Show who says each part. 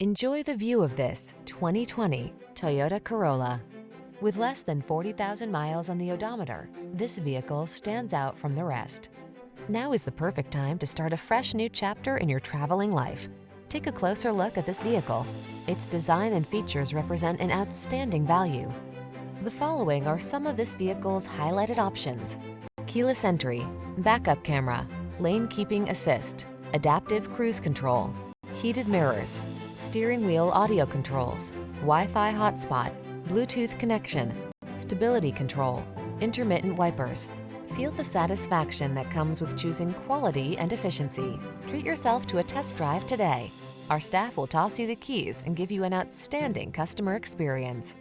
Speaker 1: Enjoy the view of this 2020 Toyota Corolla. With less than 40,000 miles on the odometer, this vehicle stands out from the rest. Now is the perfect time to start a fresh new chapter in your traveling life. Take a closer look at this vehicle. Its design and features represent an outstanding value. The following are some of this vehicle's highlighted options: keyless entry, backup camera, lane keeping assist, adaptive cruise control, heated mirrors, steering wheel audio controls, Wi-Fi hotspot, Bluetooth connection, stability control, intermittent wipers. Feel the satisfaction that comes with choosing quality and efficiency. Treat yourself to a test drive today. Our staff will toss you the keys and give you an outstanding customer experience.